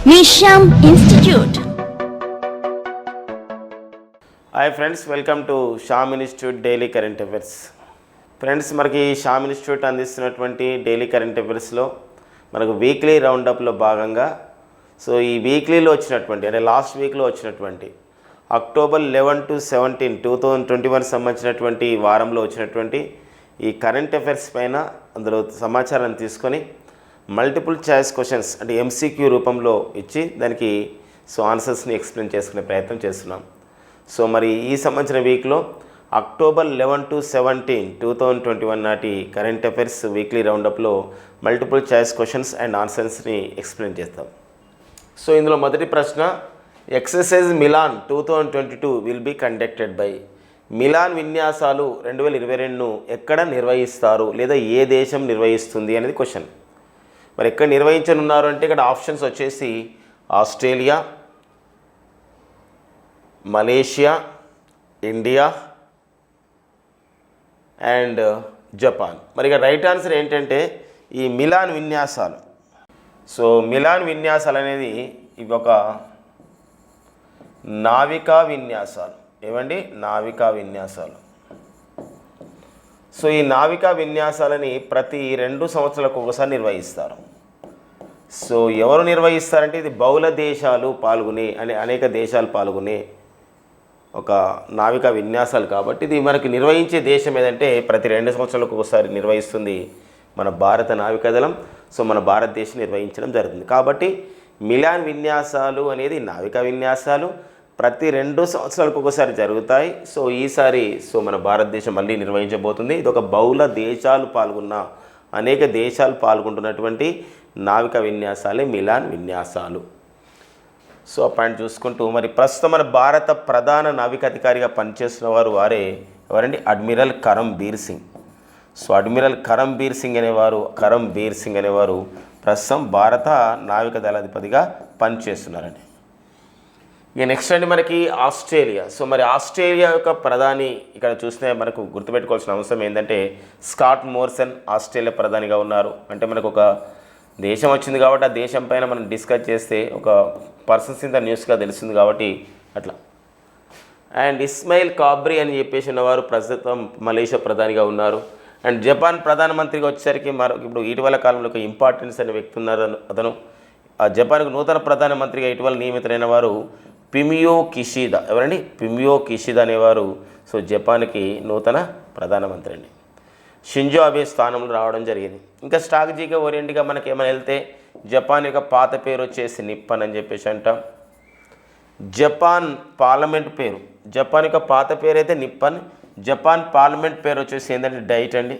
Me Shyam institute. Hi friends, welcome to Shyam institute daily current affairs. Friends, మనకి Shyam institute అందిస్తున్నటువంటి daily current అఫైర్స్లో మనకు weekly రౌండప్లో భాగంగా ఈ వీక్లీలో వచ్చినటువంటి అంటే లాస్ట్ వీక్లో వచ్చినటువంటి అక్టోబర్ 11 to 17, 2021 సంబంధించినటువంటి వారంలో వచ్చినటువంటి ఈ కరెంట్ అఫైర్స్ పైన అందులో సమాచారాన్ని తీసుకొని మల్టిపుల్ చాయిస్ క్వశ్చన్స్ అంటే ఎంసీక్యూ రూపంలో ఇచ్చి దానికి ఆన్సర్స్ని ఎక్స్ప్లెయిన్ చేసుకునే ప్రయత్నం చేస్తున్నాం. మరి ఈ సంబంధించిన వీక్లో అక్టోబర్ 11 to 17, 2021 నాటి కరెంట్ అఫైర్స్ వీక్లీ రౌండప్లో మల్టిపుల్ చాయిస్ క్వశ్చన్స్ అండ్ ఆన్సర్స్ని ఎక్స్ప్లెయిన్ చేస్తాం. ఇందులో మొదటి ప్రశ్న, exercise Milan 2022 will be conducted by. Milan విన్యాసాలు 2022ను ఎక్కడ నిర్వహిస్తారు లేదా ఏ దేశం నిర్వహిస్తుంది అనేది క్వశ్చన్. మరి ఎక్కడ నిర్వహించనున్నారు అంటే ఇక్కడ ఆప్షన్స్ వచ్చేసి Australia, Malaysia, India and Japan. మరి ఇక రైట్ ఆన్సర్ ఏంటంటే ఈ మిలాన్ విన్యాసాలు. మిలాన్ విన్యాసాలు అనేది ఇవి ఒక నావికా విన్యాసాలు. ఏమండి? నావికా విన్యాసాలు. ఈ నావికా విన్యాసాలని ప్రతి 2 సంవత్సరాలకు ఒకసారి నిర్వహిస్తారు. ఎవరు నిర్వహిస్తారంటే ఇది బహుళ దేశాలు పాల్గొనే అనేక దేశాలు పాల్గొనే ఒక నావికా విన్యాసాలు కాబట్టి ఇది మనకి నిర్వహించే దేశం ఏదంటే ప్రతి 2 సంవత్సరాలకు ఒకసారి నిర్వహిస్తుంది మన భారత నావికాదళం. మన భారతదేశం నిర్వహించడం జరుగుతుంది కాబట్టి మిలాన్ విన్యాసాలు అనేది నావికా విన్యాసాలు ప్రతి 2 సంవత్సరాలకు ఒకసారి జరుగుతాయి. ఈసారి మన భారతదేశం మళ్ళీ నిర్వహించబోతుంది. ఇది ఒక బహుళ దేశాలు పాల్గొన్న అనేక దేశాలు పాల్గొంటున్నటువంటి నావికా విన్యాసాలే మిలాన్ విన్యాసాలు. ఆ పాయింట్ చూసుకుంటూ మరి ప్రస్తుతం మన భారత ప్రధాన నావికాధికారిగా పనిచేస్తున్న వారే ఎవరండి? అడ్మిరల్ కరంబీర్ సింగ్. అడ్మిరల్ కరంబీర్ సింగ్ అనేవారు ప్రస్తుతం భారత నావికా దళాధిపతిగా పనిచేస్తున్నారండి. ఇక నెక్స్ట్ అండి మనకి ఆస్ట్రేలియా. మరి ఆస్ట్రేలియా యొక్క ప్రధాని ఇక్కడ చూస్తే మనకు గుర్తుపెట్టుకోవాల్సిన అవసరం ఏంటంటే స్కాట్ మోరిసన్ ఆస్ట్రేలియా ప్రధానిగా ఉన్నారు. అంటే మనకు ఒక దేశం వచ్చింది కాబట్టి ఆ దేశం పైన మనం డిస్కస్ చేస్తే ఒక పర్సన్స్ ఇంత న్యూస్గా తెలుస్తుంది కాబట్టి అట్లా. అండ్ ఇస్మాయిల్ కాబ్రీ అని చెప్పేసి ఉన్నవారు ప్రస్తుతం మలేషియా ప్రధానిగా ఉన్నారు. అండ్ జపాన్ ప్రధానమంత్రిగా వచ్చేసరికి ఇప్పుడు ఇటీవల కాలంలో ఒక ఇంపార్టెన్స్ అనే వ్యక్తి ఉన్నారు. అతను ఆ జపాన్కు నూతన ప్రధానమంత్రిగా ఇటీవల నియమితులైన వారు ఫుమియో కిషిదా. ఎవరండి? ఫుమియో కిషిదా అనేవారు జపాన్కి నూతన ప్రధానమంత్రి అండి. షింజో అబే స్థానంలో రావడం జరిగింది. ఇంకా స్ట్రాటజీగా ఓరియంట్గా మనకి ఏమైనా వెళ్తే జపాన్ యొక్క పాత పేరు వచ్చేసి నిప్పన్ అని చెప్పేసి అంటాం. జపాన్ పార్లమెంట్ పేరు, జపాన్ యొక్క పాత పేరు అయితే నిప్పన్, జపాన్ పార్లమెంట్ పేరు వచ్చేసి ఏంటంటే డైట్ అండి.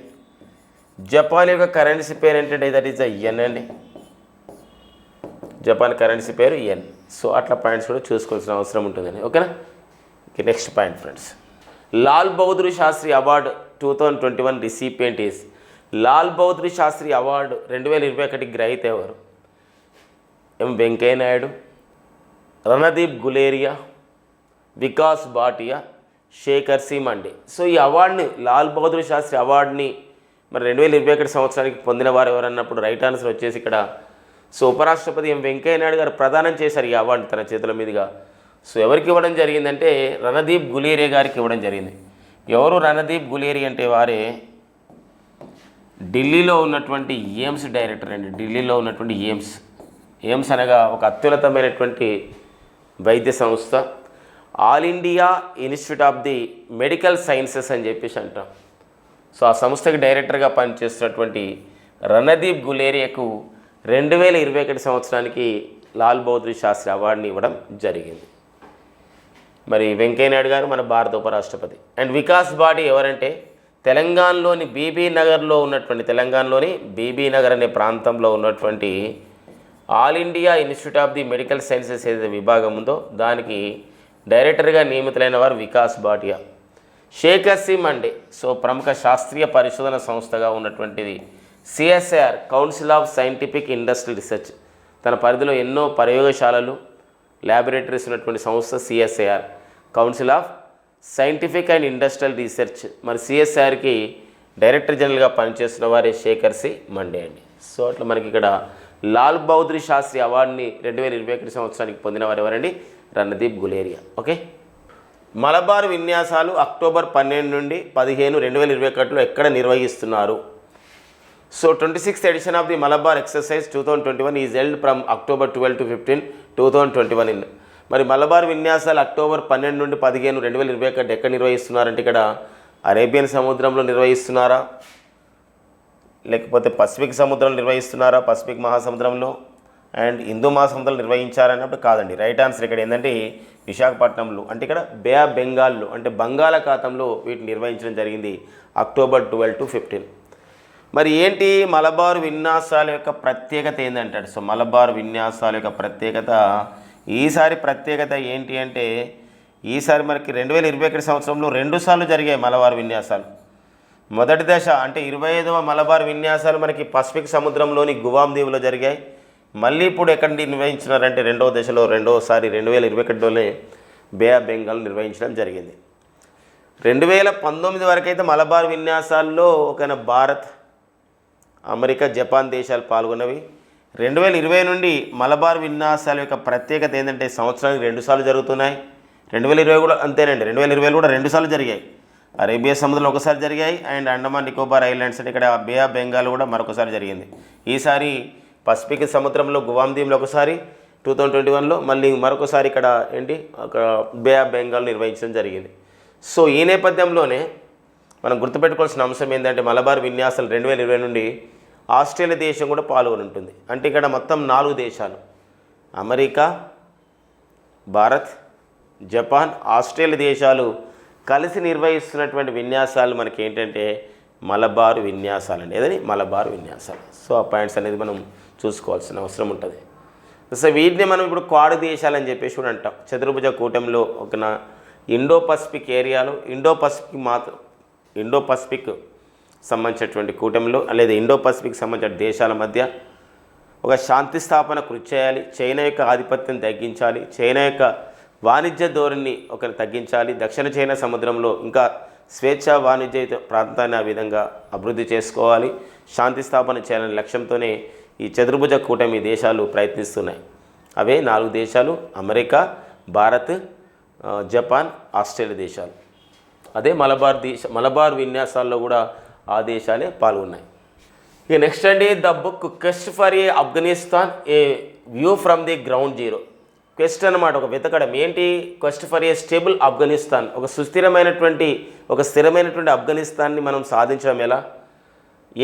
జపాన్ యొక్క కరెన్సీ పేరు ఏంటంటే దట్ ఈస్ యెన్ అండి. జపాన్ కరెన్సీ పేరు యెన్. అట్లా పాయింట్స్ కూడా చూసుకోవాల్సిన అవసరం ఉంటుందండి. ఓకేనా? Next point friends, Lal Bahadur Shastri award 2021 recipient is. Lal Bahadur Shastri award 2021 గ్రహీత ఎవరు? M Venkaiah Naidu, Randeep Guleria, Vikas Bhatia, Shekhar C Mande. ఈ అవార్డుని లాల్ బహదూర్ శాస్త్రి అవార్డుని మరి 2021 సంవత్సరానికి పొందిన వారు ఎవరన్నప్పుడు రైట్ ఆన్సర్ వచ్చేసి ఇక్కడ ఉపరాష్ట్రపతి ఎం వెంకయ్య నాయుడు గారు ప్రదానం చేశారు ఈ అవార్డు తన చేతుల మీదుగా. ఎవరికి ఇవ్వడం జరిగిందంటే రణదీప్ గులేరియా గారికి ఇవ్వడం జరిగింది. ఎవరు రణదీప్ గులేరియా అంటే వారే ఢిల్లీలో ఉన్నటువంటి ఎయిమ్స్ డైరెక్టర్ అండి. ఢిల్లీలో ఉన్నటువంటి ఎయిమ్స్ అనగా ఒక అత్యున్నతమైనటువంటి వైద్య సంస్థ. All India institute of the medical sciences అని చెప్పేసి అంటాం. ఆ సంస్థకి డైరెక్టర్గా పనిచేస్తున్నటువంటి రణదీప్ గులేరియాకు 2021 సంవత్సరానికి లాల్ బహదూర్ శాస్త్రి అవార్డుని ఇవ్వడం జరిగింది. మరి వెంకయ్య నాయుడు గారు మన భారత ఉపరాష్ట్రపతి. అండ్ వికాస్ భాటి ఎవరంటే తెలంగాణలోని బీబీ నగర్ అనే ప్రాంతంలో ఉన్నటువంటి all India institute of the medical sciences ఏదైతే విభాగం ఉందో దానికి డైరెక్టర్గా నియమితులైన వారు వికాస్ భాటియా. శేఖర్ సి మండే ప్రముఖ శాస్త్రీయ పరిశోధన సంస్థగా ఉన్నటువంటిది CSIR, council of scientific industrial research. తన పరిధిలో ఎన్నో ప్రయోగశాలలు ల్యాబొరేటరీస్ ఉన్నటువంటి సంస్థ CSIR, council of scientific and industrial research. మరి సిఎస్ఐఆర్కి డైరెక్టర్ జనరల్గా పనిచేస్తున్న వారే శేఖర్ సి మండే అండి. అట్లా మనకి ఇక్కడ లాల్ బహదూర్ శాస్త్రి అవార్డుని 2021 సంవత్సరానికి పొందినవారు ఎవరండి? రణదీప్ గులేరియా. ఓకే. మలబార్ విన్యాసాలు అక్టోబర్ 12 నుండి 15, 2021లో ఎక్కడ నిర్వహిస్తున్నారు? So 26th edition of the Malabar exercise 2021 is held from October 12 to 15, 2021 in. మరి మలబార్ విన్యాసాలు అక్టోబర్ 12 నుండి 15, 2021 ఎక్కడ నిర్వహిస్తున్నారంటే ఇక్కడ అరేబియన్ సముద్రంలో నిర్వహిస్తున్నారా, లేకపోతే పసిఫిక్ సముద్రంలో నిర్వహిస్తున్నారా, పసిఫిక్ మహాసముద్రంలో అండ్ హిందూ మహాసముద్రంలో నిర్వహించారన్నప్పుడు కాదండి. రైట్ ఆన్సర్ ఇక్కడ ఏంటంటే విశాఖపట్నంలో, అంటే ఇక్కడ బే ఆఫ్ బెంగాల్లో అంటే బంగాళాఖాతంలో వీటిని నిర్వహించడం జరిగింది అక్టోబర్ 12 to 15. మరి ఏంటి మలబార్ విన్యాసాల యొక్క ప్రత్యేకత ఏంటంటాడు? సో మలబార్ విన్యాసాల యొక్క ప్రత్యేకత, ఈసారి ప్రత్యేకత ఏంటి అంటే ఈసారి మనకి 2021 సంవత్సరంలో 2 సార్లు జరిగాయి మలబార్ విన్యాసాలు. మొదటి దశ అంటే 25వ మలబార్ విన్యాసాలు మనకి పసిఫిక్ సముద్రంలోని గువామ్ దీవులో జరిగాయి. మళ్ళీ ఇప్పుడు ఎక్కడ నిర్వహించినారంటే రెండవ దశలో రెండవసారి 2021లోనే బే ఆఫ్ బెంగాల్ నిర్వహించడం జరిగింది. 2019 వరకు అయితే మలబార్ విన్యాసాల్లో ఒక భారత్, అమెరికా, జపాన్ దేశాలు పాల్గొన్నవి. 2020 నుండి మలబార్ విన్యాసాల యొక్క ప్రత్యేకత ఏంటంటే సంవత్సరానికి 2 సార్లు జరుగుతున్నాయి. 2020 కూడా అంతేనండి, 2020 కూడా 2 సార్లు జరిగాయి. అరేబియా సముద్రంలో ఒకసారి జరిగాయి అండ్ అండమాన్ నికోబార్ ఐలాండ్స్ అంటే ఇక్కడ బే ఆఫ్ బెంగాల్ కూడా మరొకసారి జరిగింది. ఈసారి పసిఫిక్ సముద్రంలో గువామ్ దీవులో ఒకసారి 2021లో, మళ్ళీ మరొకసారి ఇక్కడ ఏంటి అక్కడ బే ఆఫ్ బెంగాల్ నిర్వహించడం జరిగింది. సో ఈ నేపథ్యంలోనే మనం గుర్తుపెట్టుకోవాల్సిన అంశం ఏంటంటే మలబార్ విన్యాసాలు 2020 నుండి ఆస్ట్రేలియా దేశం కూడా పాల్గొని ఉంటుంది. అంటే ఇక్కడ మొత్తం 4 దేశాలు అమెరికా, భారత్, జపాన్, ఆస్ట్రేలియా దేశాలు కలిసి నిర్వహిస్తున్నటువంటి విన్యాసాలు మనకి ఏంటంటే మలబార్ విన్యాసాలు అండి. ఏదని మలబార్ విన్యాసాలు. సో ఆ పాయింట్స్ అనేది మనం చూసుకోవాల్సిన అవసరం ఉంటుంది. సో వీటిని మనం ఇప్పుడు క్వాడ్ దేశాలని చెప్పేసి కూడా అంటాం. చతుర్భుజ కూటమిలో ఒక ఇండో పసిఫిక్ ఏరియాలో ఇండో పసిఫిక్ సంబంధించినటువంటి కూటమిలో లేదా ఇండో పసిఫిక్ సంబంధించిన దేశాల మధ్య ఒక శాంతి స్థాపన కృషి చేయాలి. చైనా యొక్క ఆధిపత్యం తగ్గించాలి, చైనా యొక్క వాణిజ్య ధోరణిని తగ్గించాలి, దక్షిణ చైనా సముద్రంలో ఇంకా స్వేచ్ఛా వాణిజ్య ప్రాంతాన్ని ఆ విధంగా అభివృద్ధి చేసుకోవాలి, శాంతి స్థాపన చేయాలనే లక్ష్యంతోనే ఈ చతుర్భుజ కూటమి దేశాలు ప్రయత్నిస్తున్నాయి. అవే 4 దేశాలు అమెరికా, భారత్, జపాన్, ఆస్ట్రేలియా దేశాలు. అదే మలబార్ విన్యాసాల్లో కూడా ఆ దేశాలే పాల్గొన్నాయి. ఇక నెక్స్ట్ అండి the book quest for a Afghanistan a view from the ground zero. Quest అన్నమాట, ఒక వెతకడం. ఏంటి quest for a stable Afghanistan, ఒక స్థిరమైనటువంటి ఆఫ్ఘనిస్తాన్ని మనం సాధించడం ఎలా?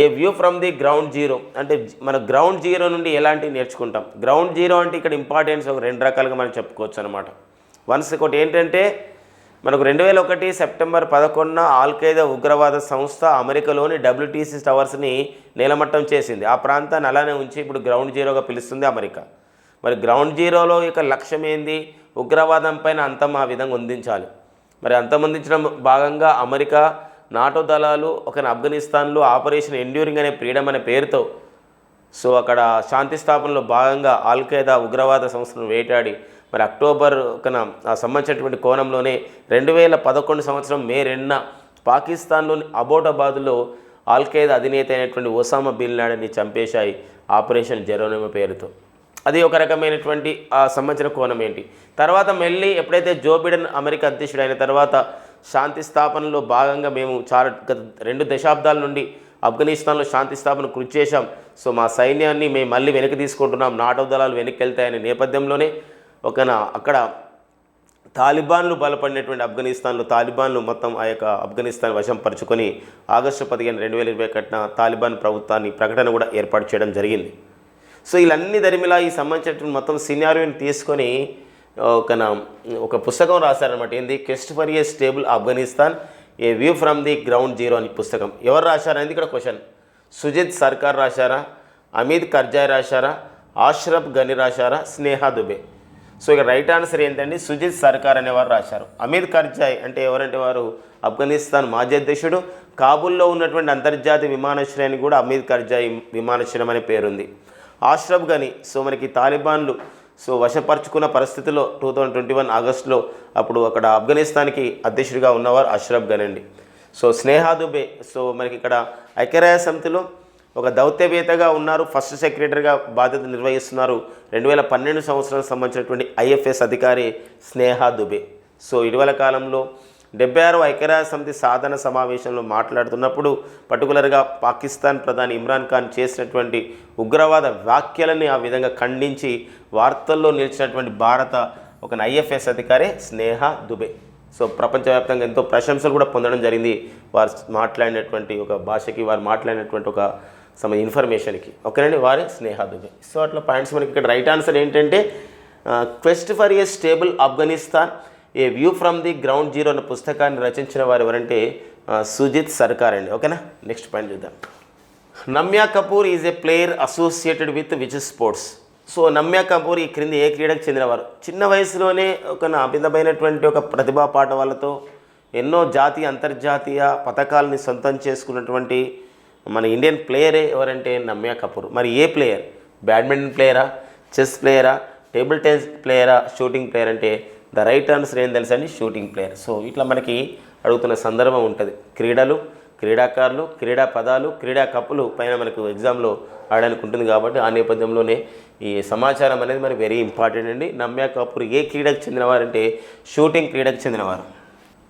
A view from the ground zero అంటే మన గ్రౌండ్ జీరో నుండి ఎలాంటివి నేర్చుకుంటాం. గ్రౌండ్ జీరో అంటే ఇక్కడ ఇంపార్టెన్స్ ఒక 2 రకాలుగా మనం చెప్పుకోవచ్చు అనమాట. ఒకటి ఏంటంటే మనకు 2001 సెప్టెంబర్ 11న ఆల్ఖైదా ఉగ్రవాద సంస్థ అమెరికాలోని WTC టవర్స్ని నేలమట్టం చేసింది. ఆ ప్రాంతాన్ని అలానే ఉంచి ఇప్పుడు గ్రౌండ్ జీరోగా పిలుస్తుంది అమెరికా. మరి గ్రౌండ్ జీరోలో యొక్క లక్ష్యం ఏంది? ఉగ్రవాదం పైన అంతం ఆ విధంగా అందించాలి. మరి అంతమందించడం భాగంగా అమెరికా నాటో దళాలు ఆఫ్ఘనిస్తాన్లో ఆపరేషన్ ఎండ్యూరింగ్ అనే ఫ్రీడమ్ అనే పేరుతో సో అక్కడ శాంతి స్థాపనలో భాగంగా ఆల్ఖైదా ఉగ్రవాద సంస్థను వేటాడి మరి అక్టోబర్ సంబంధించినటువంటి కోణంలోనే 2011 సంవత్సరం మే 2న పాకిస్తాన్లోని అబోటాబాద్లో ఆల్ఖైదా అధినేత అయినటువంటి ఒసామా బిన్ లాడెన్ని చంపేశాయి ఆపరేషన్ జెరోనిమో పేరుతో. అది ఒక రకమైనటువంటి సంబంధించిన కోణం ఏంటి. తర్వాత మళ్ళీ ఎప్పుడైతే జో బిడెన్ అమెరికా అధ్యక్షుడు అయిన తర్వాత శాంతి స్థాపనలో భాగంగా మేము గత 2 దశాబ్దాల నుండి ఆఫ్ఘనిస్తాన్లో శాంతి స్థాపన కృషి చేశాం. సో మా సైన్యాన్ని మేము మళ్ళీ వెనక్కి తీసుకుంటున్నాం, నాటో దళాలు వెనక్కి వెళ్తాయనే నేపథ్యంలోనే అక్కడ తాలిబాన్లు బలపడినటువంటి ఆఫ్ఘనిస్తాన్లో తాలిబాన్లు మొత్తం ఆ యొక్క ఆఫ్ఘనిస్తాన్ వశం పరుచుకొని ఆగస్టు 15, 2021 తాలిబాన్ ప్రభుత్వాన్ని ప్రకటన కూడా ఏర్పాటు చేయడం జరిగింది. సో ఇవన్నీ దరిమిలా ఈ సంబంధించినటువంటి మొత్తం సినారియోని తీసుకొని ఒక పుస్తకం రాశారనమాట. ఏంది? Quest for a stable Afghanistan a view from the ground zero అని పుస్తకం. ఎవరు రాశారనేది ఇక్కడ క్వశ్చన్. సుజిత్ సర్కార్ రాశారా, అమిత్ కర్జాయ్ రాశారా, ఆష్రఫ్ గని రాశారా, స్నేహా దుబే? సో ఇక రైట్ ఆన్సర్ ఏంటండి? సుజిత్ సర్కార్ అనేవారు రాశారు. అమిత్ కర్జాయ్ అంటే ఎవరంటే వారు ఆఫ్ఘనిస్తాన్ మాజీ అధ్యక్షుడు. కాబూల్లో ఉన్నటువంటి అంతర్జాతీయ విమానాశ్రయానికి కూడా అమిత్ కర్జాయ్ విమానాశ్రయం అనే పేరుంది. ఆష్రఫ్ గని సో మనకి తాలిబాన్లు సో వశపరుచుకున్న పరిస్థితిలో 2021 ఆగస్టులో అప్పుడు అక్కడ ఆఫ్ఘనిస్తాన్కి అధ్యక్షుడిగా ఉన్నవారు అష్రఫ్ గని అండి. సో స్నేహా దుబే సో మనకి ఇక్కడ ఐక్యరాజ్య సమితిలో ఒక దౌత్యవేత్తగా ఉన్నారు, ఫస్ట్ సెక్రటరీగా బాధ్యత నిర్వహిస్తున్నారు. 2012 సంవత్సరానికి సంబంధించినటువంటి ఐఎఫ్ఎస్ అధికారి స్నేహా దుబే. సో ఇటీవల కాలంలో 76వ ఐక్యరాజ్య సమితి సాధారణ సమావేశంలో మాట్లాడుతున్నప్పుడు పర్టికులర్గా పాకిస్తాన్ ప్రధాని ఇమ్రాన్ ఖాన్ చేసినటువంటి ఉగ్రవాద వ్యాఖ్యలని ఆ విధంగా ఖండించి వార్తల్లో నిలిచినటువంటి భారత ఒక ఐఎఫ్ఎస్ అధికారి స్నేహా దుబే. సో ప్రపంచవ్యాప్తంగా ఎంతో ప్రశంసలు కూడా పొందడం జరిగింది వారు మాట్లాడినటువంటి ఒక భాషకి, వారు మాట్లాడినటువంటి ఒక ఇన్ఫర్మేషన్కి. ఓకేనండి, వారే స్నేహా దుబే. సో అట్లా పాయింట్స్ మనకి ఇక్కడ రైట్ ఆన్సర్ ఏంటంటే quest for a stable Afghanistan a view from the ground zero అనే పుస్తకాన్ని రచించిన వారు ఎవరంటే సుజిత్ సర్కార్ అండి. ఓకేనా, నెక్స్ట్ పాయింట్ చూద్దాం. Namya Kapoor is a player associated with which sports. So Namya Kapoor ఈ క్రింది ఏ క్రీడకు చెందినవారు? చిన్న వయసులోనే ఒక అమితమైనటువంటి ఒక ప్రతిభా పాఠవాలతో ఎన్నో జాతీయ అంతర్జాతీయ పథకాలని సొంతం చేసుకున్నటువంటి మన ఇండియన్ ప్లేయరే ఎవరంటే నమ్యా కపూర్. మరి ఏ ప్లేయర్? బ్యాడ్మింటన్ ప్లేయరా, చెస్ ప్లేయరా, టేబుల్ టెన్నిస్ ప్లేయరా, షూటింగ్ ప్లేయర్ అంటే ద రైట్ ఆన్సర్ ఏం తెలుసా అండి? Shooting player. సో ఇట్లా మనకి అడుగుతున్న సందర్భం ఉంటుంది. క్రీడలు, క్రీడాకారులు, క్రీడా పదాలు, క్రీడా కప్పులు పైన మనకు ఎగ్జామ్లో ఆడడానికి ఉంటుంది కాబట్టి ఆ నేపథ్యంలోనే ఈ సమాచారం అనేది మరి వెరీ ఇంపార్టెంట్ అండి. నమ్యా కపూర్ ఏ క్రీడకు చెందినవారంటే షూటింగ్ క్రీడకు చెందినవారు.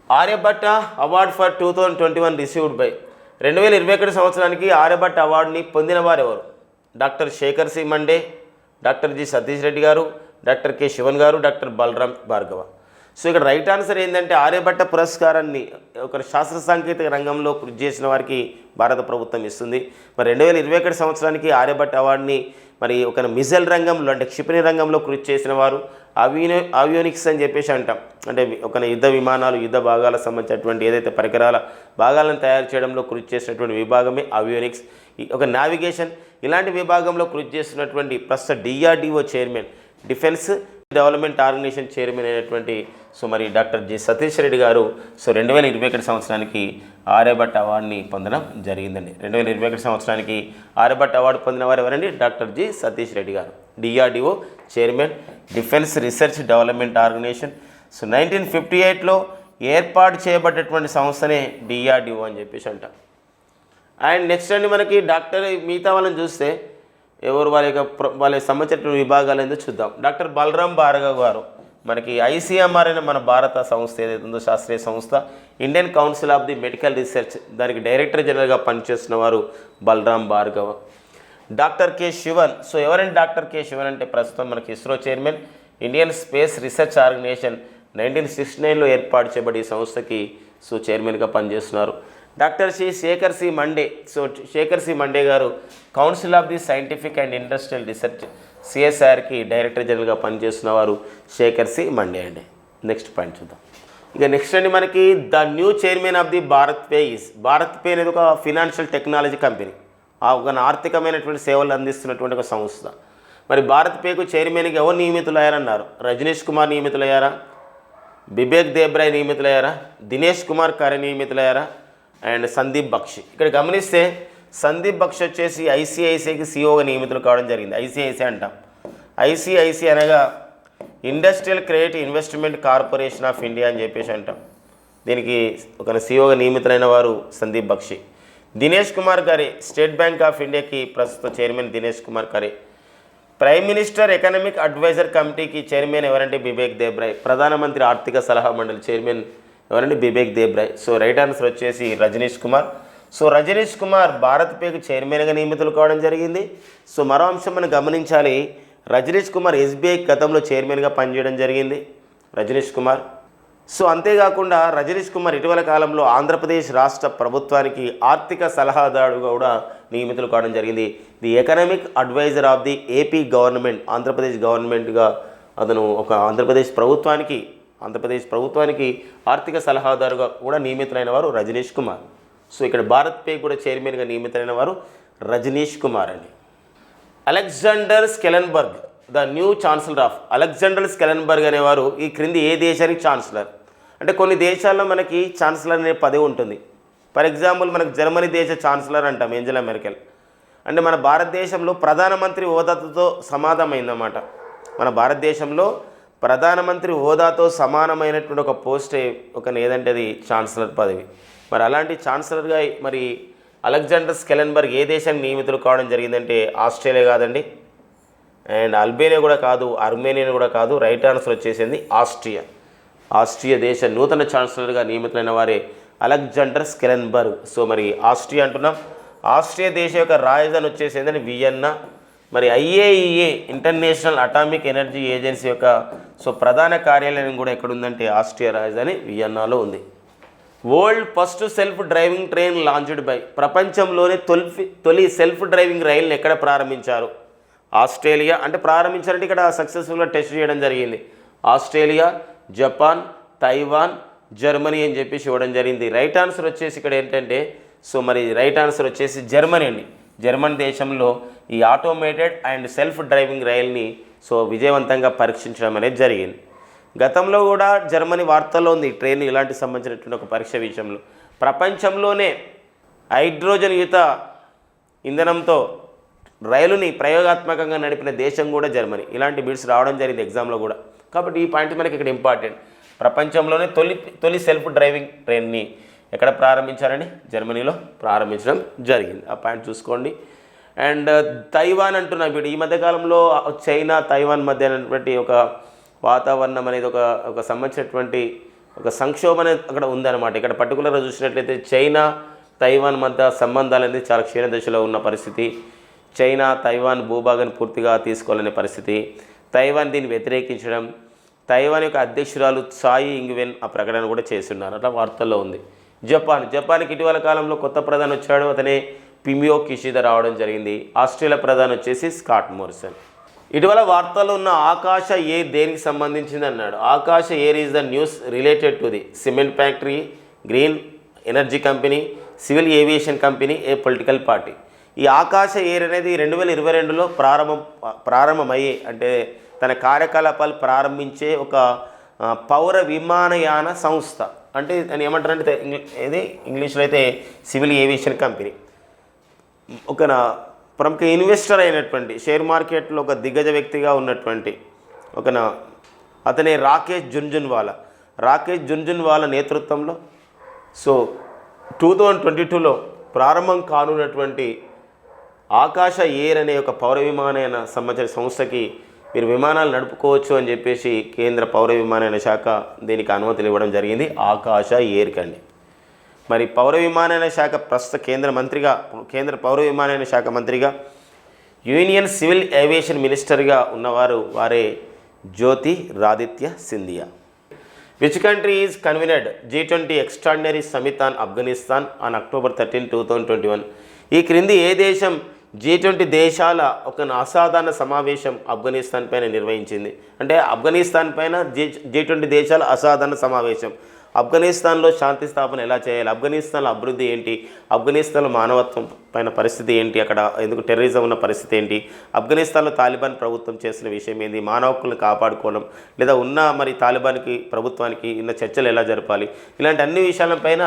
Aryabhatta award for 2021 received by. 2021 సంవత్సరానికి ఆర్యభట్ట అవార్డుని పొందిన వారు ఎవరు? Doctor Shekhar C Mande, doctor G Satish Reddy garu, doctor K Sivan garu, doctor Balram Bhargava. So ఇక్కడ రైట్ ఆన్సర్ ఏంటంటే ఆర్యభట్ట పురస్కారాన్ని ఒక శాస్త్ర సాంకేతిక రంగంలో కృషి చేసిన వారికి భారత ప్రభుత్వం ఇస్తుంది. మరి 2021 సంవత్సరానికి ఆర్యభట్ట అవార్డుని మరి ఒక మిజైల్ రంగంలో అంటే క్షిపణి రంగంలో కృషి చేసిన వారు ఆవియోనిక్స్ అని చెప్పేసి అంటాం. అంటే ఒక యుద్ధ విమానాలు, యుద్ధ భాగాలకు సంబంధించినటువంటి ఏదైతే పరికరాల భాగాలను తయారు చేయడంలో కృషి చేసినటువంటి విభాగమే ఆవియోనిక్స్. ఒక నావిగేషన్ ఇలాంటి విభాగంలో కృషి చేస్తున్నటువంటి ప్రస్తుత DRDO chairman, defence development organisation chairman అయినటువంటి సో మరి doctor G Satish Reddy garu so 2021 సంవత్సరానికి ఆర్యభట్ట అవార్డుని పొందడం జరిగిందండి. 2021 సంవత్సరానికి ఆర్యభట్ట అవార్డు పొందిన వారు ఎవరండి? డాక్టర్ జి సతీష్ రెడ్డి గారు, DRDO chairman, defence research development organisation. So 1958లో ఏర్పాటు చేయబడ్డటువంటి సంస్థనే డిఆర్డిఓ అని చెప్పేసి అంటాం. అండ్ నెక్స్ట్ అండి మనకి డాక్టర్ మిగతా వాళ్ళని చూస్తే ఎవరు వాళ్ళకి సంబంధించిన విభాగాలు ఏందో చూద్దాం. డాక్టర్ బలరాం భార్గవ్ గారు మనకి ఐసీఎంఆర్ అనే మన భారత సంస్థ ఏదైతే ఉందో శాస్త్రీయ సంస్థ, Indian council of the medical research దానికి డైరెక్టర్ జనరల్గా పనిచేస్తున్న వారు Balram Bhargav. Doctor K Sivan. So ఎవరంటే డాక్టర్ కె శివన్ అంటే ప్రస్తుతం మనకి ISRO chairman, Indian space research organisation 1969లో ఏర్పాటు చేయబడి ఈ సంస్థకి సో చైర్మన్గా పనిచేస్తున్నారు. Doctor Shekhar C Mande. So Shekhar C Mande గారు council of the scientific and industrial research సిఎస్ఆర్కి డైరెక్టర్ జనరల్గా పనిచేస్తున్నవారు శేఖర్ సి మండే అండి. నెక్స్ట్ పాయింట్ చూద్దాం. ఇక నెక్స్ట్ అండి మనకి the new chairman of the Bharat pay is. Bharat pay అనేది ఒక ఫినాన్షియల్ టెక్నాలజీ కంపెనీ, ఒక ఆర్థికమైనటువంటి సేవలు అందిస్తున్నటువంటి ఒక సంస్థ. మరి భారత్ పేకు చైర్మన్గా ఎవరు నియమితులయ్యారన్నారు? రజనీష్ కుమార్ నియమితులయ్యారా, బిబేక్ దేబ్రాయ్ నియమితులయ్యారా, దినేష్ కుమార్ ఖరే నియమితులయ్యారా, అండ్ సందీప్ బక్షి. ఇక్కడ గమనిస్తే సందీప్ బక్షి వచ్చేసి ఐసిఐసిఐకి సిఓగా నియమితులు కావడం జరిగింది. ఐసిఐసిఐ అంటాం. ఐసిఐసిఐ అనగా industrial credit investment corporation of India అని చెప్పేసి అంటాం. దీనికి ఒక సిఓగా నియమితులైన వారు Sandeep Bakshi. Dinesh Kumar Khare state bank of ఇండియాకి ప్రస్తుత chairman Dinesh Kumar Khare. Prime minister economic adviser కమిటీకి చైర్మన్ ఎవరంటే బిబేక్ దేబ్రాయ్. ప్రధానమంత్రి ఆర్థిక సలహా మండలి చైర్మన్ ఎవరంటే Bibek Debroy. So right answer వచ్చేసి రజనీష్ కుమార్. సో రజనీష్ కుమార్ భారత్ పేకు చైర్మన్గా నియమితులు కావడం జరిగింది. సో మరో అంశం మనం గమనించాలి, రజనీష్ కుమార్ ఎస్బీఐ గతంలో చైర్మన్గా పనిచేయడం జరిగింది రజనీష్ కుమార్. సో అంతేకాకుండా రజనీష్ కుమార్ ఇటీవల కాలంలో ఆంధ్రప్రదేశ్ రాష్ట్ర ప్రభుత్వానికి ఆర్థిక సలహాదారుగా కూడా నియమితులు కావడం జరిగింది. The economic adviser of the AP government, Andhra Pradesh గవర్నమెంట్గా అతను ఒక ఆంధ్రప్రదేశ్ ప్రభుత్వానికి ఆర్థిక సలహాదారుగా కూడా నియమితులైన వారు రజనీష్ కుమార్. సో ఇక్కడ భారత్ పే కూడా చైర్మన్గా నియమితులైన వారు రజనీష్ కుమార్ అండి. Alexander Schallenberg the new chancellor of. Alexander Schallenberg అనేవారు ఈ క్రింది ఏ దేశానికి ఛాన్సలర్? అంటే కొన్ని దేశాల్లో మనకి ఛాన్సలర్ అనే పదవి ఉంటుంది. ఫర్ ఎగ్జాంపుల్ మనకు జర్మనీ దేశ ఛాన్సలర్ అంటాం ఏంజెలా మెర్కెల్. అంటే మన భారతదేశంలో ప్రధానమంత్రి హోదాతో సమానమైందన్నమాట. మన భారతదేశంలో ప్రధానమంత్రి హోదాతో సమానమైనటువంటి ఒక పోస్ట్ ఒక ఏదంటే అది ఛాన్సలర్ పదవి. మరి అలాంటి ఛాన్సలర్గా మరి అలెగ్జాండర్ స్కెలెన్బర్గ్ ఏ దేశానికి నియమితులు కావడం జరిగిందంటే ఆస్ట్రేలియా కాదండి, అండ్ అల్బేనియా కూడా కాదు, అర్మేనియా కూడా కాదు. రైట్ ఆన్సర్ వచ్చేసింది ఆస్ట్రియా. ఆస్ట్రియా దేశ నూతన ఛాన్సలర్గా నియమితులైన వారే అలెగ్జాండర్ స్కెలెన్బర్గ్. సో మరి ఆస్ట్రియా అంటున్నాం. ఆస్ట్రియా దేశ యొక్క రాజధాని వచ్చేసిందని వియన్నా. మరి IAEA international atomic energy agency యొక్క ప్రధాన కార్యాలయం కూడా ఎక్కడుందంటే ఆస్ట్రియా రాజధాని వియన్నాలో ఉంది. World first self driving train launched by, ప్రపంచంలోనే తొలి సెల్ఫ్ డ్రైవింగ్ రైలుని ఎక్కడ ప్రారంభించారు? ఆస్ట్రేలియా. అంటే ప్రారంభించారంటే ఇక్కడ సక్సెస్ఫుల్గా టెస్ట్ చేయడం జరిగింది. ఆస్ట్రేలియా, జపాన్, తైవాన్, జర్మనీ అని చెప్పేసి ఇవ్వడం జరిగింది. రైట్ ఆన్సర్ వచ్చేసి ఇక్కడ ఏంటంటే మరి రైట్ ఆన్సర్ వచ్చేసి జర్మనీ అండి. జర్మనీ దేశంలో ఈ ఆటోమేటెడ్ అండ్ సెల్ఫ్ డ్రైవింగ్ రైల్ని విజయవంతంగా పరీక్షించడం అనేది జరిగింది. గతంలో కూడా జర్మనీ వార్తల్లో ఉంది ట్రైన్ ఇలాంటి సంబంధించినటువంటి ఒక పరీక్ష విషయంలో. ప్రపంచంలోనే హైడ్రోజన్ యుత ఇంధనంతో రైలుని ప్రయోగాత్మకంగా నడిపిన దేశం కూడా జర్మనీ. ఇలాంటి బిట్స్ రావడం జరిగింది ఎగ్జామ్లో కూడా. కాబట్టి ఈ పాయింట్ మనకి ఇక్కడ ఇంపార్టెంట్. ప్రపంచంలోనే తొలి సెల్ఫ్ డ్రైవింగ్ ట్రైన్ని ఎక్కడ ప్రారంభించారని? జర్మనీలో ప్రారంభించడం జరిగింది. ఆ పాయింట్ చూసుకోండి. అండ్ తైవాన్ అంటున్నా వీడు ఈ మధ్యకాలంలో చైనా తైవాన్ మధ్య అనేటువంటి ఒక వాతావరణం అనేది ఒక సంబంధించినటువంటి ఒక సంక్షోభం అనేది అక్కడ ఉందన్నమాట. ఇక్కడ పర్టికులర్గా చూసినట్లయితే చైనా తైవాన్ మధ్య సంబంధాలు అనేది చాలా క్షీణ దశలో ఉన్న పరిస్థితి. చైనా తైవాన్ భూభాగాన్ని పూర్తిగా తీసుకోవాలనే పరిస్థితి, తైవాన్ దీన్ని వ్యతిరేకించడం, తైవాన్ యొక్క అధ్యక్షురాలు సాయి ఇంగ్వెన్ ఆ ప్రకటన కూడా చేస్తున్నారు, అట్లా వార్తల్లో ఉంది. జపాన్కి ఇటీవల కాలంలో కొత్త ప్రధాని వచ్చాడు, అతనే పిమియో కిషిదా రావడం జరిగింది. ఆస్ట్రేలియా ప్రధాని వచ్చేసి స్కాట్ మోరిసన్. ఇటీవల వార్తల్లో ఉన్న ఆకాశ ఎయిర్ దేనికి సంబంధించింది అన్నాడు. ఆకాశ air is the news related to the cement factory, green energy company, civil aviation company, A political party. ఈ ఆకాశ ఎయిర్ అనేది 2022లో ప్రారంభమయ్యే అంటే తన కార్యకలాపాలు ప్రారంభించే ఒక పౌర విమానయాన సంస్థ. అంటే దాన్ని ఏమంటారంటే ఇది ఇంగ్లీష్లో అయితే సివిల్ ఏవియేషన్ కంపెనీ. ఒక ప్రముఖ ఇన్వెస్టర్ అయినటువంటి షేర్ మార్కెట్లో ఒక దిగ్గజ వ్యక్తిగా ఉన్నటువంటి అతనే రాకేష్ జున్జున్వాలా నేతృత్వంలో 2022లో ప్రారంభం కానున్నటువంటి ఆకాశ ఎయిర్ అనే ఒక పౌర విమానయాన సంబంధించిన సంస్థకి మీరు విమానాలు నడుపుకోవచ్చు అని చెప్పేసి కేంద్ర పౌర విమానయాన శాఖ దీనికి అనుమతులు ఇవ్వడం జరిగింది. ఆకాశ ఎయిర్ కండి. మరి పౌర విమానయాన శాఖ ప్రస్తుత కేంద్ర పౌర విమానయాన శాఖ మంత్రిగా యూనియన్ సివిల్ ఏవియేషన్ మినిస్టర్గా ఉన్నవారు వారే Jyotiraditya Scindia. Which country is convened G20 extraordinary summit on Afghanistan on October 13, 2021. ఈ క్రింది ఏ దేశం G20 దేశాల ఒక అసాధారణ సమావేశం ఆఫ్ఘనిస్తాన్ పైన నిర్వహించింది? అంటే ఆఫ్ఘనిస్తాన్ పైన G20 దేశాల అసాధారణ సమావేశం. ఆఫ్ఘనిస్తాన్లో శాంతి స్థాపన ఎలా చేయాలి, ఆఫ్ఘనిస్తాన్లో అభివృద్ధి ఏంటి, ఆఫ్ఘనిస్తాన్లో మానవత్వం పైన పరిస్థితి ఏంటి, అక్కడ ఎందుకు టెర్రరిజం ఉన్న పరిస్థితి ఏంటి, ఆఫ్ఘనిస్తాన్లో తాలిబాన్ ప్రభుత్వం చేసిన విషయం ఏంటి, మానవ హక్కులను కాపాడుకోవడం లేదా ఉన్న మరి తాలిబాన్కి ప్రభుత్వానికి ఉన్న చర్చలు ఎలా జరపాలి, ఇలాంటి అన్ని విషయాలపైన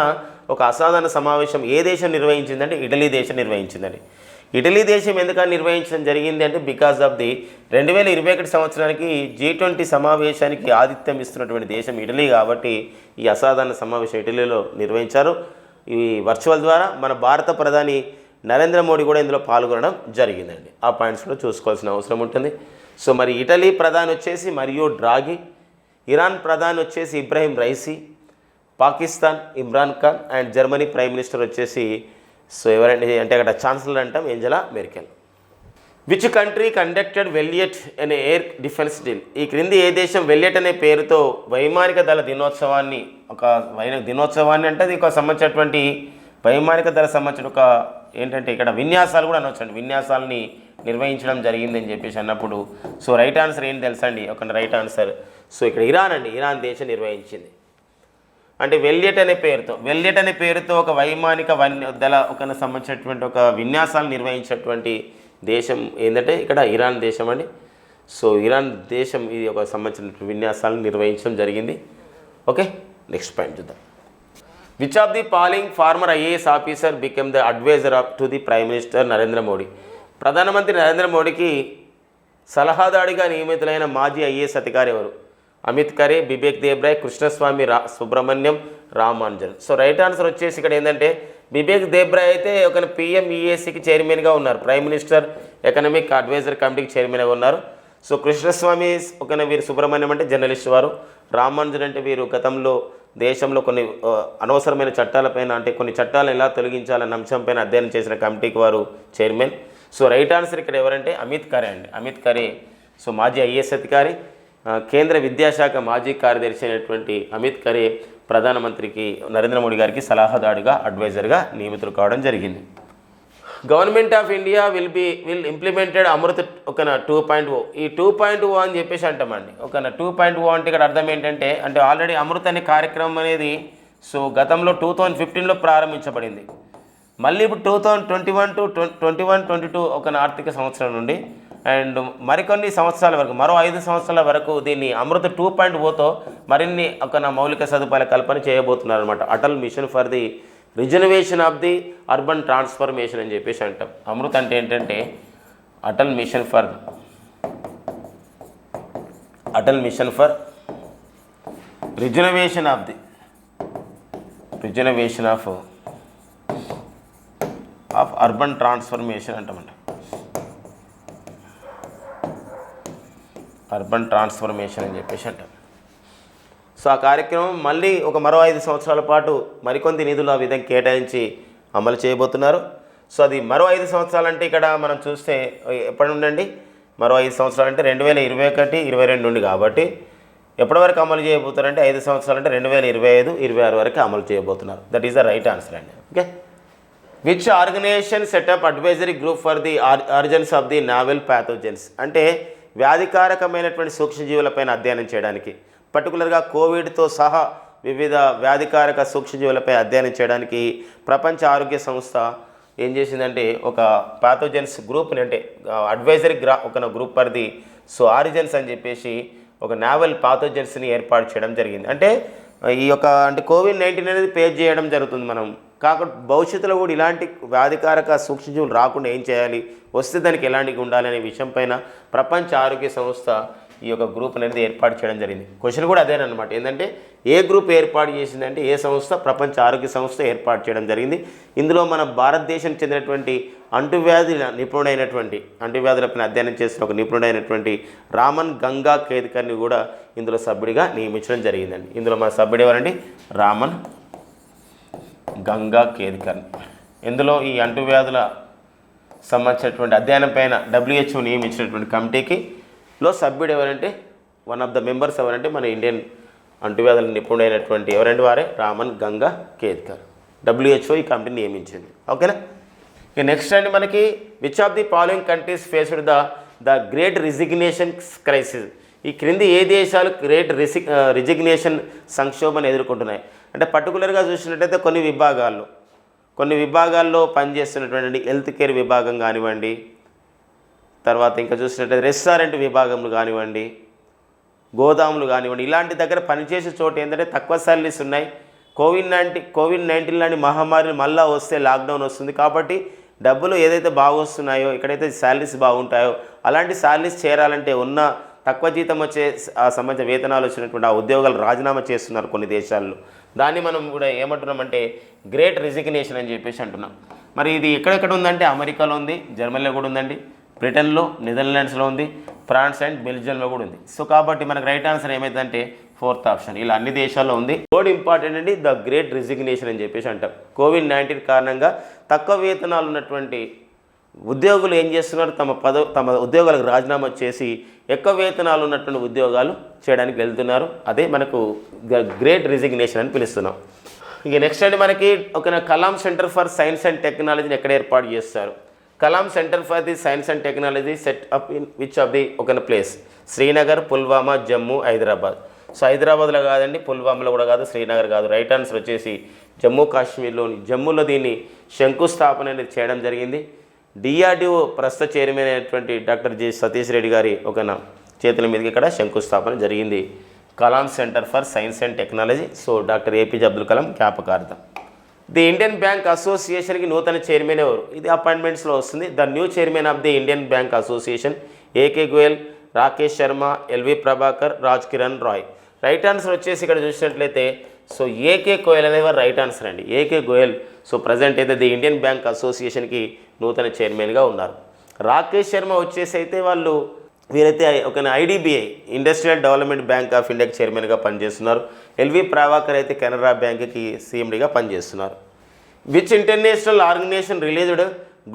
ఒక అసాధారణ సమావేశం ఏ దేశం నిర్వహించిందంటే ఇటలీ దేశం నిర్వహించిందండి. ఇటలీ దేశం ఎందుకని నిర్వహించడం జరిగింది అంటే బికాజ్ ఆఫ్ ది 2021 సంవత్సరానికి G20 సమావేశానికి ఆతిథ్యం ఇస్తున్నటువంటి దేశం ఇటలీ కాబట్టి ఈ అసాధారణ సమావేశం ఇటలీలో నిర్వహించారు. ఈ వర్చువల్ ద్వారా మన భారత ప్రధాని నరేంద్ర మోడీ కూడా ఇందులో పాల్గొనడం జరిగిందండి. ఆ పాయింట్స్ కూడా చూసుకోవాల్సిన అవసరం ఉంటుంది. మరి ఇటలీ ప్రధాని వచ్చేసి మరియో డ్రాగి, ఇరాన్ ప్రధాని వచ్చేసి Ebrahim Raisi, Pakistan Imran Khan and Germany prime minister వచ్చేసి ఎవరండి అంటే అక్కడ ఛాన్సలర్ అంటాం Angela Merkel. Which country conducted వెల్యట్ అనే ఎయిర్ డిఫెన్స్ డీల్? ఈ క్రింది ఏ దేశం వెల్యట్ అనే పేరుతో వైమానిక దళ దినోత్సవాన్ని అంటే అది ఒక సంబంధించినటువంటి వైమానిక దళ సంబంధించిన ఒక ఏంటంటే ఇక్కడ విన్యాసాలు కూడా అనొచ్చండి, విన్యాసాలని నిర్వహించడం జరిగిందని చెప్పేసి అన్నప్పుడు రైట్ ఆన్సర్ ఏంటి తెలుసా అండి? ఒక రైట్ ఆన్సర్ ఇక్కడ ఇరాన్ అండి. ఇరాన్ దేశం నిర్వహించింది. అంటే వెల్యట్ అనే పేరుతో ఒక వైమానిక దళ ఒక సంబంధించినటువంటి ఒక విన్యాసాలు నిర్వహించినటువంటి దేశం ఏంటంటే ఇక్కడ ఇరాన్ దేశం అండి. ఇరాన్ దేశం ఇది ఒక సంబంధించిన విన్యాసాలను నిర్వహించడం జరిగింది. ఓకే, నెక్స్ట్ పాయింట్ చూద్దాం. Which of the following former IAS officer became the adviser to the prime minister Narendra Modi? ప్రధానమంత్రి నరేంద్ర మోడీకి సలహాదారుడిగా నియమితులైన మాజీ IAS అధికారి ఎవరు? అమిత్ ఖరే, బిబేక్ దేబ్రాయ్, కృష్ణస్వామి సుబ్రహ్మణ్యం, రామానుజన్. రైట్ ఆన్సర్ వచ్చేసి ఇక్కడ ఏంటంటే బిబేక్ దేబ్రా అయితే ఒక పిఎంఈఏసీకి చైర్మన్గా ఉన్నారు, ప్రైమ్ మినిస్టర్ ఎకనామిక్ అడ్వైజర్ కమిటీకి చైర్మన్గా ఉన్నారు. సో కృష్ణస్వామి ఒక వీరు సుబ్రహ్మణ్యం అంటే జర్నలిస్ట్ వారు, రామానుజన్ అంటే వీరు గతంలో దేశంలో కొన్ని అనవసరమైన చట్టాలపైన అంటే కొన్ని చట్టాలను ఎలా తొలగించాలన్న అంశంపైన అధ్యయనం చేసిన కమిటీకి వారు చైర్మన్. సో రైట్ ఆన్సర్ ఇక్కడ ఎవరంటే అమిత్ ఖరే అండి. అమిత్ ఖరే సో మాజీ ఐఏఎస్ అధికారి, కేంద్ర విద్యాశాఖ మాజీ కార్యదర్శి అయినటువంటి అమిత్ ఖరే ప్రధానమంత్రికి నరేంద్ర మోడీ గారికి సలహాదారుగా అడ్వైజర్గా నియమితులు కావడం జరిగింది. Government of India will implemented Amrit ఒక 2.0. ఈ 2.0 అని చెప్పేసి అంటామండి. ఒక 2.0 అంటే ఇక్కడ అర్థం ఏంటంటే అంటే ఆల్రెడీ అమృత్ అనే కార్యక్రమం అనేది సో గతంలో 2015లో ప్రారంభించబడింది. మళ్ళీ ఇప్పుడు 2021-22 ఒక ఆర్థిక సంవత్సరం నుండి అండ్ మరికొన్ని సంవత్సరాల వరకు మరో 5 సంవత్సరాల వరకు దీన్ని అమృత 2.0తో మరిన్ని ఒక మౌలిక సదుపాయాల కల్పన చేయబోతున్నారు అనమాట. Atal mission for the regeneration of the urban transformation అని చెప్పేసి అంటాం. అమృత్ అంటే ఏంటంటే Atal mission for regeneration of urban transformation అంటామంట. అర్బన్ ట్రాన్స్ఫర్మేషన్ అని చెప్పేసి అంటాం. సో ఆ కార్యక్రమం మళ్ళీ ఒక మరో 5 సంవత్సరాల పాటు మరికొన్ని నిధులు ఆ విధంగా కేటాయించి అమలు చేయబోతున్నారు. సో అది మరో 5 సంవత్సరాలు అంటే ఇక్కడ మనం చూస్తే ఎప్పటి నుండి మరో 5 సంవత్సరాలు అంటే 2021-22 నుండి కాబట్టి ఎప్పటి వరకు అమలు చేయబోతున్నారంటే 5 సంవత్సరాలు అంటే 2025-26 వరకు అమలు చేయబోతున్నారు. That is the right answer అండి. Okay. Which organisation set up advisory group for the origins of the novel pathogens అంటే వ్యాధికారకమైనటువంటి సూక్ష్మజీవులపైన అధ్యయనం చేయడానికి, పర్టికులర్గా కోవిడ్తో సహా వివిధ వ్యాధికారక సూక్ష్మజీవులపై అధ్యయనం చేయడానికి ప్రపంచ ఆరోగ్య సంస్థ ఏం చేసిందంటే ఒక ప్యాథోజన్స్ గ్రూప్ని అంటే అడ్వైజరీ ఒక group for the so origins అని చెప్పేసి ఒక నావెల్ ప్యాథోజన్స్ని ఏర్పాటు చేయడం జరిగింది. అంటే ఈ యొక్క అంటే కోవిడ్-19 అనేది పేజ్ చేయడం జరుగుతుంది మనం. కాకపోతే భవిష్యత్తులో కూడా ఇలాంటి వ్యాధికారక సూక్ష్మజీవులు రాకుండా ఏం చేయాలి, వస్తే దానికి ఎలాంటివి ఉండాలి అనే విషయం పైన ప్రపంచ ఆరోగ్య సంస్థ ఈ యొక్క గ్రూప్ అనేది ఏర్పాటు చేయడం జరిగింది. క్వశ్చన్ కూడా అదేనమాట. ఏంటంటే ఏ గ్రూప్ ఏర్పాటు చేసిందంటే ఏ సంస్థ, ప్రపంచ ఆరోగ్య సంస్థ ఏర్పాటు చేయడం జరిగింది. ఇందులో మన భారతదేశానికి చెందినటువంటి అంటువ్యాధులపైన అధ్యయనం చేసిన ఒక నిపుణుడైనటువంటి రామన్ గంగా కేద్కర్ని కూడా ఇందులో సభ్యుడిగా నియమించడం జరిగిందండి. ఇందులో మన సభ్యుడు ఎవరండి? రామన్ గంగా కేద్కర్. ఇందులో ఈ అంటువ్యాధుల సంబంధించినటువంటి అధ్యయనం పైన WHO నియమించినటువంటి కమిటీకి లో సభ్యుడు ఎవరంటే వన్ ఆఫ్ ద మెంబర్స్ ఎవరంటే మన ఇండియన్ అంటువ్యాధుల నిపుణుడైనటువంటి ఎవరంటే వారే రామన్ గంగా కేద్కర్. WHO ఈ కమిటీని నియమించింది. ఓకేనా. ఇక నెక్స్ట్ అండి మనకి which of the following countries faced the great resignation crisis. ఈ క్రింది ఏ దేశాలు గ్రేట్ రిజిగ్నేషన్ సంక్షోభాన్ని ఎదుర్కొంటున్నాయి అంటే పర్టికులర్గా చూసినట్టయితే కొన్ని విభాగాల్లో పనిచేస్తున్నటువంటి హెల్త్ కేర్ విభాగం కానివ్వండి, తర్వాత ఇంకా చూసినట్టయితే రెస్టారెంట్ విభాగంలో కానివ్వండి, గోదాములు కానివ్వండి, ఇలాంటి దగ్గర పనిచేసే చోటు ఏంటంటే తక్కువ సాలరీస్ ఉన్నాయి. కోవిడ్-19 లాంటి మహమ్మారి మళ్ళీ వస్తే లాక్డౌన్ వస్తుంది కాబట్టి డబ్బులు ఏదైతే బాగా వస్తున్నాయో, ఎక్కడైతే శాలరీస్ బాగుంటాయో అలాంటి శాలరీస్ చేరాలంటే ఉన్న తక్కువ జీతం వచ్చే సంబంధించిన వేతనాలు వచ్చినటువంటి ఆ ఉద్యోగాలు రాజీనామా చేస్తున్నారు కొన్ని దేశాల్లో. దాన్ని మనం కూడా ఏమంటున్నామంటే గ్రేట్ రిజిగ్నేషన్ అని చెప్పేసి అంటున్నాం. మరి ఇది ఎక్కడెక్కడ ఉందంటే అమెరికాలో ఉంది, జర్మనీలో కూడా ఉందండి, బ్రిటన్లో, నెదర్లాండ్స్లో ఉంది, ఫ్రాన్స్ అండ్ బెల్జియంలో కూడా ఉంది. సో కాబట్టి మనకు రైట్ ఆన్సర్ ఏమైందంటే 4th ఆప్షన్. ఇలా అన్ని దేశాల్లో ఉంది. థర్డ్ ఇంపార్టెంట్ అండి ద గ్రేట్ రిజిగ్నేషన్ అని చెప్పేసి అంటాం. కోవిడ్-19 కారణంగా తక్కువ వేతనాలు ఉన్నటువంటి ఉద్యోగులు ఏం చేస్తున్నారు, తమ ఉద్యోగాలకు రాజీనామా చేసి ఎక్కువ వేతనాలు ఉన్నటువంటి ఉద్యోగాలు చేయడానికి వెళ్తున్నారు. అదే మనకు గ్రేట్ రిజిగ్నేషన్ అని పిలుస్తున్నాం. ఇక నెక్స్ట్ అండి మనకి ఒక Kalam centre for science and టెక్నాలజీని ఎక్కడ ఏర్పాటు చేస్తారు? Kalam centre for the science and technology set up in which of the ఒక ప్లేస్? శ్రీనగర్, పుల్వామా, జమ్మూ, హైదరాబాద్. సో హైదరాబాద్లో కాదండి, పుల్వామాలో కూడా కాదు, శ్రీనగర్ కాదు. రైట్ ఆన్సర్ వచ్చేసి జమ్మూ కాశ్మీర్లోని జమ్మూలో దీన్ని శంకుస్థాపన అనేది చేయడం జరిగింది. DRDO ప్రస్తుత చైర్మన్ అయినటువంటి డాక్టర్ J. సతీష్ రెడ్డి గారి ఒక చేతుల మీదకి ఇక్కడ శంకుస్థాపన జరిగింది. Kalam centre for science and technology. So doctor APJ Abdul Kalam జ్ఞాపకార్థం. ది ఇండియన్ బ్యాంక్ అసోసియేషన్కి నూతన చైర్మన్ ఎవరు? ఇది అపాయింట్మెంట్స్లో వస్తుంది. The new chairman of the Indian bank association AK Goyal, Rakesh Sharma, LV Prabhakar, Raj Kiran Rai. Right answer వచ్చేసి ఇక్కడ చూసినట్లయితే సో ఏకే గోయల్ అనేవారు రైట్ ఆన్సర్ అండి. ఏకే గోయల్ సో ప్రజెంట్ అయితే ది ఇండియన్ బ్యాంక్ అసోసియేషన్కి నూతన చైర్మన్గా ఉన్నారు. రాకేష్ శర్మ వచ్చేసి అయితే వీరైతే ఒక IDBI industrial development bank of ఇండియాకి చైర్మన్గా పనిచేస్తున్నారు. ఎల్వి ప్రభాకర్ అయితే కెనరా బ్యాంక్కి సీఎండీగా పనిచేస్తున్నారు. Which international organisation released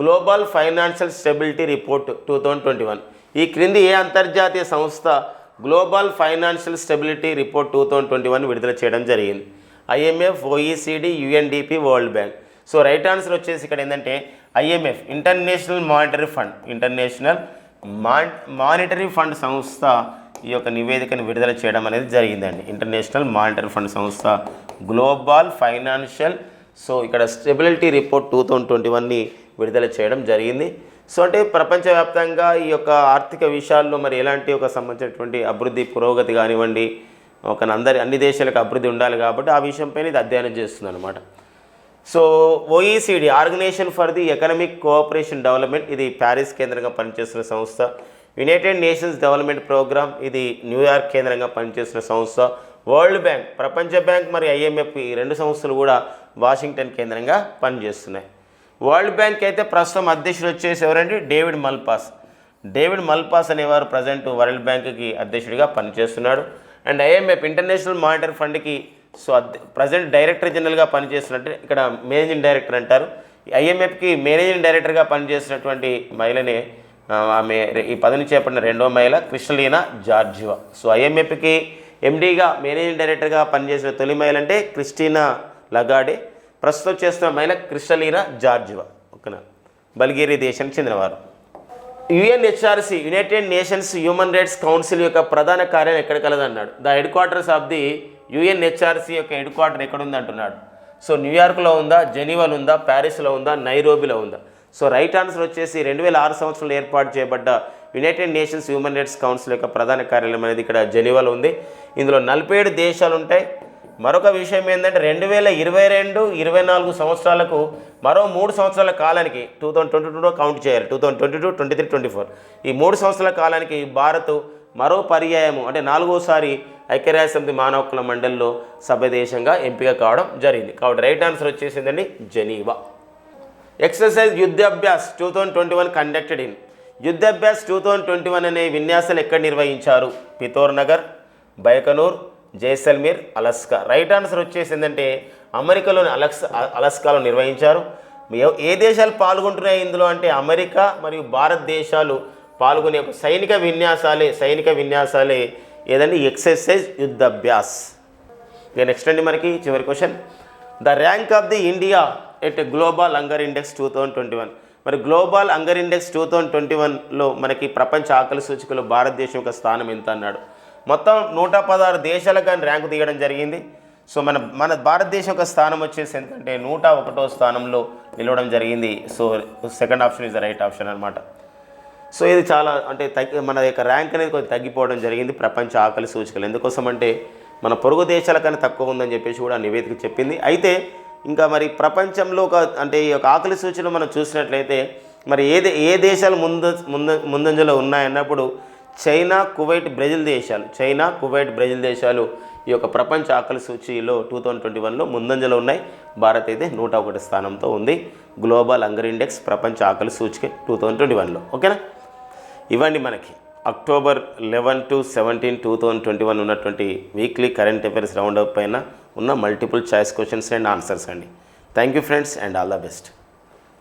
global financial stability report 2021? ఈ క్రింది ఏ అంతర్జాతీయ సంస్థ గ్లోబల్ ఫైనాన్షియల్ స్టెబిలిటీ రిపోర్ట్ 2021 విడుదల చేయడం జరిగింది? IMF, OECD, UNDP, world bank. So right answer వచ్చేసి ఇక్కడ ఏంటంటే ఐఎంఎఫ్ ఇంటర్నేషనల్ మానిటరీ ఫండ్ సంస్థ ఈ యొక్క నివేదికను విడుదల చేయడం అనేది జరిగిందండి. ఇంటర్నేషనల్ మానిటరీ ఫండ్ సంస్థ గ్లోబల్ ఫైనాన్షియల్ సో ఇక్కడ స్టెబిలిటీ రిపోర్ట్ 2021ని విడుదల చేయడం జరిగింది. సో అంటే ప్రపంచవ్యాప్తంగా ఈ యొక్క ఆర్థిక విషయాల్లో మరి ఎలాంటి ఒక సంబంధించినటువంటి అభివృద్ధి పురోగతి కానివ్వండి, అన్ని దేశాలకు అభివృద్ధి ఉండాలి కాబట్టి ఆ విషయంపైన ఇది అధ్యయనం చేస్తుంది అనమాట. So OECD organisation for the economic cooperation development ఇది ప్యారిస్ కేంద్రంగా పనిచేస్తున్న సంస్థ. యునైటెడ్ నేషన్స్ డెవలప్మెంట్ ప్రోగ్రామ్ ఇది న్యూయార్క్ కేంద్రంగా పనిచేస్తున్న సంస్థ. వరల్డ్ బ్యాంక్, ప్రపంచ బ్యాంక్ మరియు ఐఎంఎఫ్ ఈ రెండు సంస్థలు కూడా వాషింగ్టన్ కేంద్రంగా పనిచేస్తున్నాయి. వరల్డ్ బ్యాంక్ అయితే ప్రస్తుతం అధ్యక్షుడు వచ్చేసి ఎవరండి? డేవిడ్ మల్పాస్ అనేవారు ప్రజెంట్ వరల్డ్ బ్యాంక్కి అధ్యక్షుడిగా పనిచేస్తున్నాడు. అండ్ ఐఎంఎఫ్ ఇంటర్నేషనల్ మానిటరీ ఫండ్కి సో ప్రజెంట్ డైరెక్టర్ జనరల్గా పనిచేస్తున్నట్టు ఇక్కడ మేనేజింగ్ డైరెక్టర్ అంటారు. ఐఎంఎఫ్కి మేనేజింగ్ డైరెక్టర్గా పనిచేసినటువంటి మహిళనే ఆమె ఈ పదవిని చేపట్టిన రెండవ మహిళ క్రిస్టలీనా జార్జివా. సో ఐఎంఎఫ్కి ఎండీగా మేనేజింగ్ డైరెక్టర్గా పనిచేసిన తొలి మహిళ అంటే క్రిస్టినా లగాడే. ప్రస్తుతం చేస్తున్న మహిళ క్రిస్టలీనా జార్జివా. ఓకేనా, బల్గేరియా దేశానికి చెందినవారు. UNHRC united nations human rights council యొక్క ప్రధాన కార్యాలయం ఎక్కడ కలదన్నాడు? The headquarters of the UNHRC యొక్క హెడ్ క్వార్టర్ ఎక్కడుంది అంటున్నాడు. సో న్యూయార్క్లో ఉందా, జెనీవాలో ఉందా, ప్యారిస్లో ఉందా, నైరోబిలో ఉందా? సో రైట్ ఆన్సర్ వచ్చేసి 2006 సంవత్సరంలో ఏర్పాటు చేయబడ్డ United nations human rights council యొక్క ప్రధాన కార్యాలయం అనేది ఇక్కడ జెనీవాలో ఉంది. ఇందులో 47 దేశాలు ఉంటాయి. మరొక విషయం ఏంటంటే 2022-24 సంవత్సరాలకు మరో 3 సంవత్సరాల కాలానికి 2022 కౌంట్ చేయాలి. 2022, 23, 24 ఈ 3 సంవత్సరాల కాలానికి భారత్ మరో పర్యాయము అంటే 4వసారి ఐక్యరాజ్యసమితి మానవ హక్కుల మండలిలో సభ్య దేశంగా ఎంపిక కావడం జరిగింది. కాబట్టి రైట్ ఆన్సర్ వచ్చేసిందండి Geneva. Exercise Yudh Abhyas 2021 conducted in. Yudh Abhyas 2021 అనే విన్యాసాలు ఎక్కడ నిర్వహించారు? Pithor Nagar, Baikonur, Jaisalmer, Alaska. Right answer వచ్చేసిందంటే అమెరికాలోని అలస్కాలో నిర్వహించారు. ఏ దేశాలు పాల్గొంటున్నాయి ఇందులో అంటే అమెరికా మరియు భారతదేశాలు పాల్గొనే ఒక సైనిక విన్యాసాలే ఏదండి ఎక్సర్సైజ్ యుద్ధాభ్యాస్. ఇక నెక్స్ట్ అండి మనకి చివరి question. The rank of the India at global hunger index 2021. మరి గ్లోబల్ హంగర్ ఇండెక్స్ 2021లో మనకి ప్రపంచ ఆకలి సూచికలో భారతదేశం యొక్క స్థానం ఎంత అన్నాడు? మొత్తం 116 దేశాలకు కానీ ర్యాంకు తీయడం జరిగింది. సో మన భారతదేశం యొక్క స్థానం వచ్చేసి ఎందుకంటే 101వ స్థానంలో నిలవడం జరిగింది. So second option is the right option అనమాట. సో ఇది చాలా అంటే మన యొక్క ర్యాంక్ అనేది కొంచెం తగ్గిపోవడం జరిగింది ప్రపంచ ఆకలి సూచికలు. ఎందుకోసం అంటే మన పొరుగు దేశాల కన్నా తక్కువ ఉందని చెప్పేసి కూడా నివేదిక చెప్పింది. అయితే ఇంకా మరి ప్రపంచంలో అంటే ఈ యొక్క ఆకలి సూచనలు మనం చూసినట్లయితే మరి ఏ దేశాలు ముందంజలో ఉన్నాయన్నప్పుడు చైనా, కువైట్, బ్రెజిల్ దేశాలు ఈ యొక్క ప్రపంచ ఆకలి సూచీలో 2021లో ముందంజలో ఉన్నాయి. భారత్ అయితే 101 స్థానంతో ఉంది గ్లోబల్ హంగర్ ఇండెక్స్ ప్రపంచ ఆకలి సూచిక 2021లో. ఓకేనా, ఇవ్వండి మనకి అక్టోబర్ 11 to 17, 2021 ఉన్నటువంటి వీక్లీ కరెంట్ అఫైర్స్ రౌండప్ పైన ఉన్న multiple choice questions and answers అండి. Thank you friends and all the best.